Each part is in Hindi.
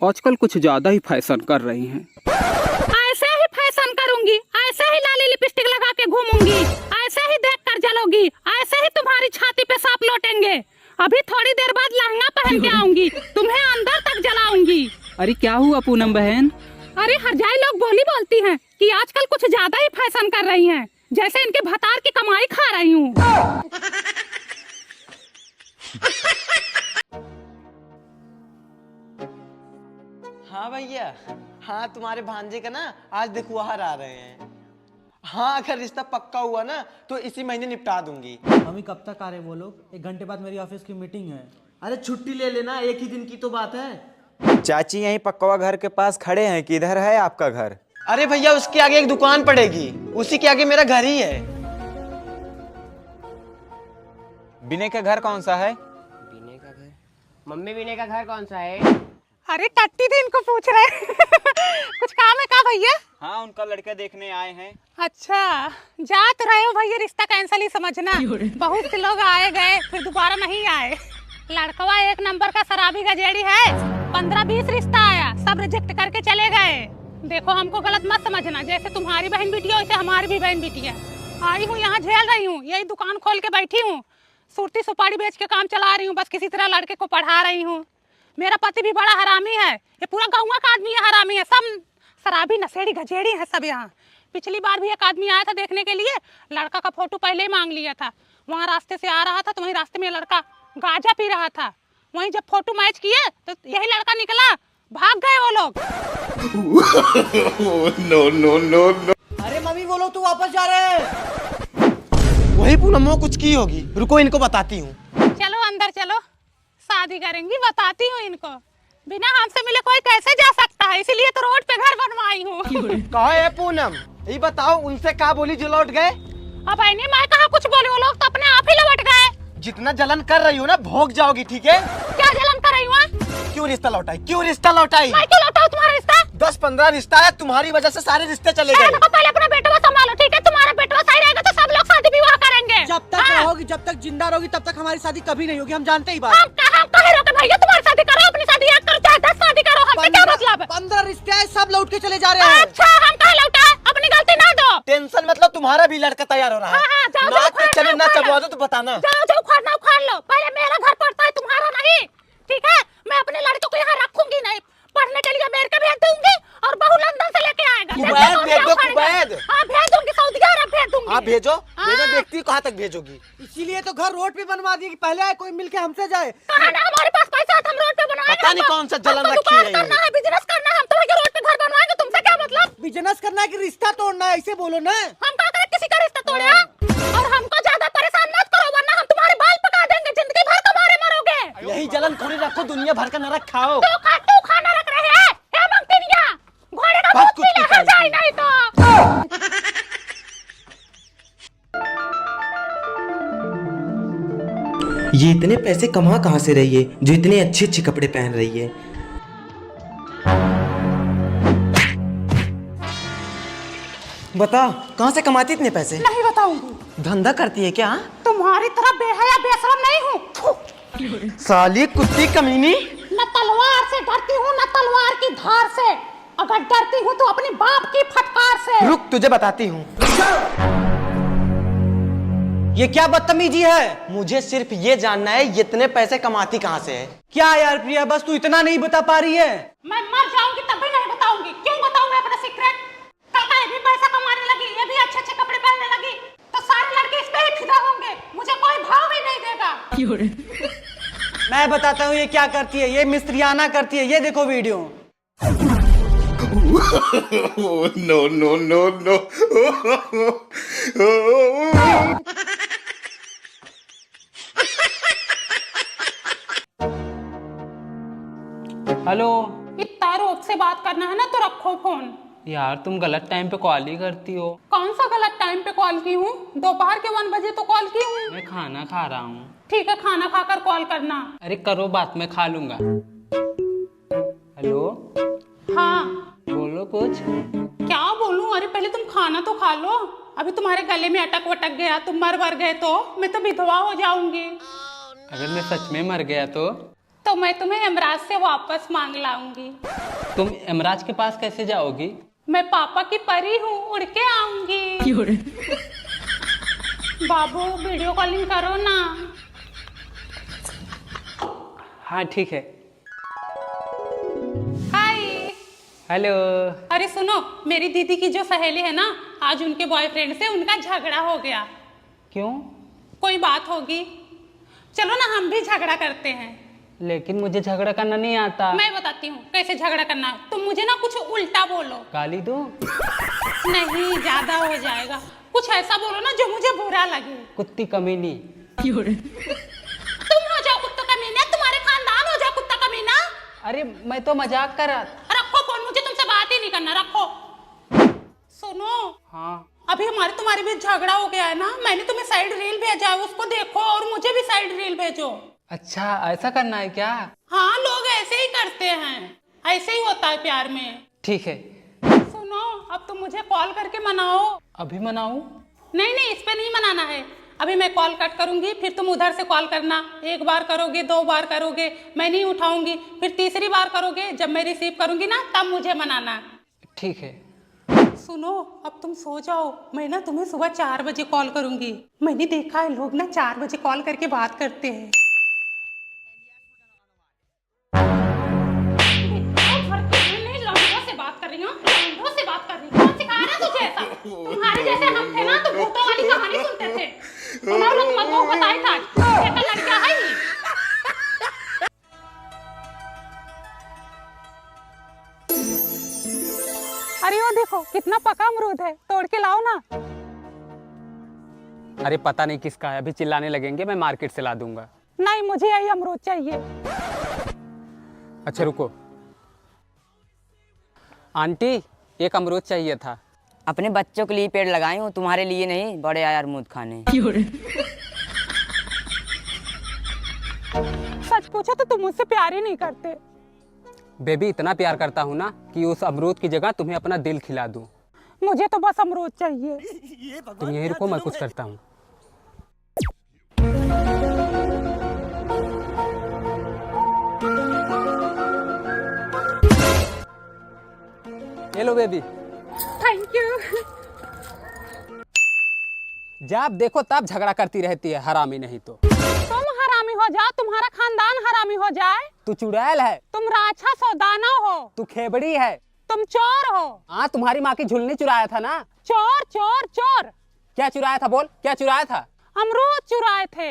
आजकल कुछ ज्यादा ही फैशन कर रही हैं। ऐसे ही फैशन करूंगी, ऐसे ही लाली लिपस्टिक लगा के घूमूंगी, ऐसे ही देख कर जलोगी, ऐसे ही तुम्हारी छाती पे सांप लौटेंगे। अभी थोड़ी देर बाद लहंगा पहन के आऊंगी, तुम्हें अंदर तक जलाऊंगी। अरे क्या हुआ पूनम बहन? अरे हरजाई लोग बोलती हैं कि आजकल कुछ ज्यादा ही फैशन कर रही हैं, जैसे इनके भतार की कमाई खा रही हूँ। हाँ भैया, हाँ तुम्हारे भांजे का ना आज दिखवार आ रहे हैं। हाँ अगर रिश्ता पक्का हुआ ना तो इसी महीने निपटा दूंगी। मम्मी कब तक आ रहे वो लोग? 1 घंटे बाद मेरी ऑफिस की मीटिंग है। अरे छुट्टी ले लेना, एक ही दिन की तो बात है। चाची यहीं पक्कवा घर के पास खड़े हैं, किधर है आपका घर? अरे भैया उसके आगे एक दुकान पड़ेगी, उसी के आगे मेरा घर ही है। बिने का घर कौन सा है? बीने का घर? मम्मी बीने का घर कौन सा है? अरे टट्टी थी इनको पूछ रहे। कुछ काम है का भैया? हाँ उनका लड़का देखने आए हैं। अच्छा जा तो रहे हो भैया, रिश्ता कैंसिल ही समझना। बहुत से लोग आए गए फिर दोबारा नहीं आए। लड़कवा एक नंबर का शराबी गजेड़ी है, 15-20 रिश्ता आया, सब रिजेक्ट करके चले गए। देखो हमको गलत मत समझना, जैसे तुम्हारी बहन बिटिया वैसे हमारी भी बहन बिटिया। आई हूँ यहाँ झेल रही हूँ, यही दुकान खोल के बैठी हूँ, सुरती सुपारी बेच के काम चला रही हूँ, बस किसी तरह लड़के को पढ़ा रही हूँ। मेरा पति भी बड़ा हरामी है, ये पूरा गाँव का आदमी है हरामी है, सब शराबी नशेड़ी गजेड़ी है सब यहाँ। पिछली बार भी एक आदमी आया था देखने के लिए, लड़का का फोटो पहले ही मांग लिया था। वहाँ रास्ते से आ रहा था तो वहीं रास्ते में लड़का गांजा पी रहा था, वहीं जब फोटो मैच किए तो यही लड़का निकला, भाग गए वो लोग। No no no no. अरे मम्मी वो लोग तो वापस जा रहे हैं। वही पूनम वो कुछ की होगी, रुको इनको बताती हूँ। चलो अंदर चलो, शादी करेंगी बताती हूँ इनको। बिना हमसे मिले कोई कैसे जा सकता है, इसीलिए तो रोड पे घर बनवाई हूँ। कहा है पूनम, ये बताओ उनसे क्या बोली जो लौट गए? अब आईने मैं कहा कुछ बोले, वो लोग तो अपने आप ही लौट गए। जितना जलन कर रही हो ना भोग जाओगी, ठीक है? क्या जलन कर रही हूँ? क्यों रिश्ता लौटाई, क्यों रिश्ता लौटाई? मैं क्यों लौटाऊं तुम्हारा रिश्ता? 10-15 रिश्ता है, तुम्हारी वजह से सारे रिश्ते चले गए। देखो पहले अपना बेटवा संभालो, ठीक है? तुम्हारा बेटवा सही रहेगा तो सब लोग शादी विवाह करेंगे। जब तक रहोगी, जब तक जिंदा रहोगी तब तक हमारी शादी कभी नहीं होगी, हम जानते ही बात। हम कहे रोके भैया, तुम्हारी शादी करो, अपनी शादी एक करो, चाहे 10 शादी करो, हमसे क्या मतलब? 15 रिश्ते हैं, सब लौट के चले जा रहे हैं। अच्छा हम कहे लौटा, अपनी गलती ना दो। टेंशन मतलब तुम्हारा भी लड़का तैयार हो रहा है। हाँ, जाओ, नाक जाओ, पे चले ना उखाड़ चबवा लो। दो तो बताना। जाओ जाओ उखाड़ना उखाड़ लो, पहले मेरा घर पड़ता है तुम्हारा नहीं, ठीक है? मैं अपने लड़के को यहाँ रखूंगी नहीं, पढ़ने के लिए अमेरिका भेज दूंगी और बहू लंदन से लेके आएगा। कुवैत भेज दो, कुवैत। हाँ भेज दूंगी, सऊदी अरब भेज दूंगी। हाँ भेजो, भेजो, देखती हूँ कहाँ तक भेजोगी। इसीलिए तो घर रोड पे बनवा दिए कि पहले आए कोई मिलके हमसे जाए। कहा ना हमारे पास पैसा है, हम रोड पे बनवाएंगे। पता नहीं कौन सा जलन हमको रखी है दुकान ये। करना है, बिजनेस करना है, हम तो भैया रोड पे घर बनवाएंगे, तुमसे क्या मतलब? बिजनेस करना है कि रिश्ता तोड़ना है, ऐसे बोलो ना। हम क्या करें, किसी का रिश्ता तोड़े? और हमको ज्यादा परेशान मत करो वरना हम तुम्हारे बाल पका देंगे, जिंदगी भर कमारे मरोगे। यही जलन थोड़ी रखो, दुनिया भर का नरक खाओ। तू खाना रख रहे हैं, क्या मांगते निया? घोड़े का बस दूध कुछ पीने नहीं का जाए नहीं तो। ये इतने पैसे कमा कहाँ से रही है जो इतने अच्छे अच्छे कपड़े पहन रही है? बता कहाँ से कमाती इतने पैसे? नहीं बताऊंगी। धंधा करती है क्या? तुम्हारी तरह बेहया बेशरम नहीं हूँ। साली कुत्ती कमीनी। न तलवार से डरती हूँ न तलवार की धार से, अगर डरती हूँ तो अपने बाप की फटकार से। रुक तुझे बताती हूँ। ये क्या बदतमीजी है? मुझे सिर्फ ये जानना है ये इतने पैसे कमाती कहाँ से है? क्या यार प्रिया, बस तू इतना नहीं बता पा रही है? मैं मर जाऊंगी तब भी नहीं बताऊंगी। क्यों बताऊं मैं अपना सीक्रेट? काका ये भी पैसा कमाने लगी, ये भी अच्छे अच्छे कपड़े पहनने लगी, तो सारे लड़के इस पे ही फिदा होंगे, मुझे कोई भाव भी नहीं देगा। मैं बताता हूँ ये क्या करती है, ये मिस्त्रियाना करती है, ये देखो video. No no no no. Hello इतना रोक से बात करना है ना तो रखो फोन। यार तुम गलत टाइम पे कॉल ही करती हो। कौन सा गलत टाइम पे कॉल की हूँ? दोपहर के 1 बजे तो कॉल की हूँ। मैं खाना खा रहा हूँ। ठीक है खाना खाकर कॉल करना। अरे करो बात, मैं खा लूंगा। हेलो हाँ बोलो कुछ। क्या बोलूं? अरे पहले तुम खाना तो खा लो, अभी तुम्हारे गले में अटक वटक गया, तुम मर गए तो मैं तो विधवा हो जाऊंगी। अगर मैं सच में मर गया तो? तो मैं तुम्हें यमराज से वापस मांग लाऊंगी। तुम यमराज के पास कैसे जाओगी? मैं पापा की परी हूँ, उड़ के आऊंगी। बाबू वीडियो कॉलिंग करो ना। हाँ ठीक है। हाय। हेलो। अरे सुनो, मेरी दीदी की जो सहेली है ना, आज उनके बॉयफ्रेंड से उनका झगड़ा हो गया। क्यों? कोई बात होगी। चलो ना हम भी झगड़ा करते हैं। लेकिन मुझे झगड़ा करना नहीं आता। मैं बताती हूँ कैसे झगड़ा करना है। तुम मुझे ना कुछ उल्टा बोलो। गाली दूं? नहीं, ज्यादा हो जाएगा। कुछ ऐसा बोलो ना जो मुझे बुरा लगे। कुत्ती कमीनी। तुम हो जाओ कुत्ता कमीना, तुम्हारे खानदान हो जाओ कुत्ता कमीना। अरे मैं तो मजाक कर रहा था। रखो फोन, मुझे तुमसे बात ही नहीं करना। रखो। सुनो। हाँ। अभी हमारे तुम्हारे बीच झगड़ा हो गया है ना, मैंने तुम्हें साइड रील भेजा है, उसको देखो और मुझे भी साइड रील भेजो। अच्छा ऐसा करना है क्या? हाँ, लोग ऐसे ही करते हैं, ऐसे ही होता है प्यार में। ठीक है। सुनो, अब तुम मुझे कॉल करके मनाओ। अभी मनाऊं? नहीं नहीं, इस पे नहीं मनाना है। अभी मैं कॉल कट करूंगी, फिर तुम उधर से कॉल करना। एक बार करोगे, 2 बार करोगे, मैं नहीं उठाऊंगी, फिर तीसरी बार करोगे, जब मैं रिसीव करूंगी ना तब मुझे मनाना। ठीक है। सुनो, अब तुम सो जाओ, मैं ना तुम्हें सुबह 4 बजे कॉल करूंगी। मैंने देखा है लोग ना 4 बजे कॉल करके बात करते हैं। से बात कर रही हूँ, से बात कर रही हूँ। कौन सिखा रहा तुझे ऐसा? तुम्हारे जैसे हम थे ना तो भूतों वाली कहानी सुनते थे। तुम्हारे लोग मगों बताए था, एक लड़का है ही। अरे वो देखो कितना पका अमरूद है, तोड़ के लाओ ना। अरे पता नहीं किसका है, अभी चिल्लाने लगेंगे, मैं मार्केट से ला दूंगा। नहीं, मुझे यही अमरूद चाहिए। अच्छा रुको। आंटी, एक अमरूद चाहिए था। अपने बच्चों के लिए पेड़ लगाई हूँ, तुम्हारे लिए नहीं। बड़े आए अमरूद खाने। सच पूछो तो तुम मुझसे प्यार ही नहीं करते। बेबी इतना प्यार करता हूँ ना कि उस अमरूद की जगह तुम्हें अपना दिल खिला दूं। मुझे तो बस अमरूद चाहिए। तुम यहीं रुको, मैं कुछ करता हूँ। Hello baby. Thank you. जब देखो तब झगड़ा करती रहती है, हरामी नहीं तो। तुम हरामी हो जाओ, तुम्हारा खानदान हरामी हो जाए। तू चुड़ैल है। तुम राक्षस हो, दानव हो। तू खेबड़ी है। तुम चोर हो। हाँ, तुम्हारी माँ की झुलनी चुराया था ना। चोर चोर चोर। क्या चुराया था? बोल, क्या चुराया था? अमरूद चुराए थे।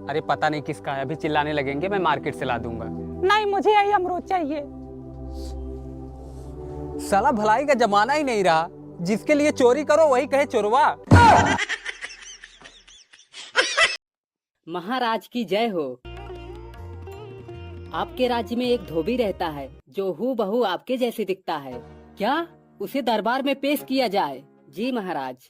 अरे पता नहीं किसका है, अभी चिल्लाने लगेंगे, मैं मार्केट से ला दूंगा। नहीं, मुझे यही अमरूद चाहिए। साला भलाई का जमाना ही नहीं रहा, जिसके लिए चोरी करो वही कहे चोरवा। महाराज की जय हो। आपके राज्य में एक धोबी रहता है जो हूबहू आपके जैसे दिखता है। क्या उसे दरबार में पेश किया जाए? जी महाराज।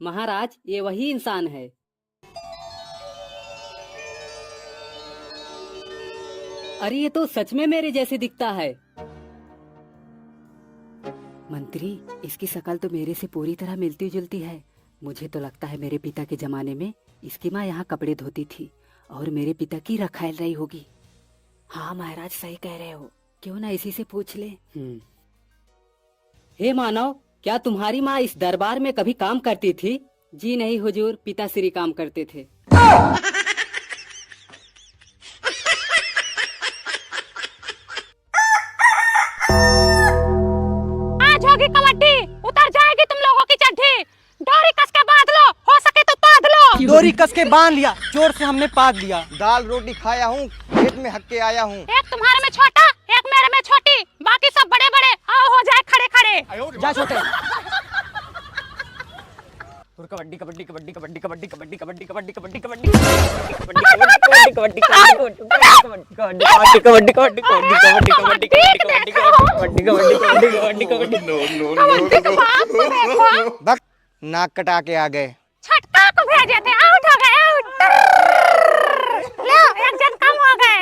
महाराज, ये वही इंसान है। अरे ये तो सच में मेरे जैसे दिखता है। मंत्री, इसकी शक्ल तो मेरे से पूरी तरह मिलती जुलती है। मुझे तो लगता है मेरे पिता के जमाने में इसकी माँ यहाँ कपड़े धोती थी और मेरे पिता की रखाल रही होगी। हाँ महाराज, सही कह रहे हो। क्यों ना इसी से पूछ ले। हे मानव, क्या तुम्हारी माँ इस दरबार में कभी काम करती थी? जी नहीं हुजूर, पिताश्री काम करते थे। आज होगी कबड्डी, उतर जाएगी तुम लोगों की चड्ढी। डोरी कस के बांध लो, हो सके तो बांध लो। डोरी कस के बांध लिया, जोर से हमने पाद लिया। दाल रोटी खाया हूँ, खेत में हक के आया हूँ। एक तुम्हारे में छोटा, एक मेरे में छोटी, बाकी सब बड़े बड़े। आओ हो जाए खड़े खड़े। जा छोटे। कबड्डी कबड्डी कबड्डी कबड्डी कबड्डी कबड्डी कबड्डी कबड्डी कबड्डी कबड्डी कबड्डी कबड्डी बक नाक कटा के आ गए। छटका को भेजे थे, आउट हो गए, आउट। लो, एक जन कम हो गए।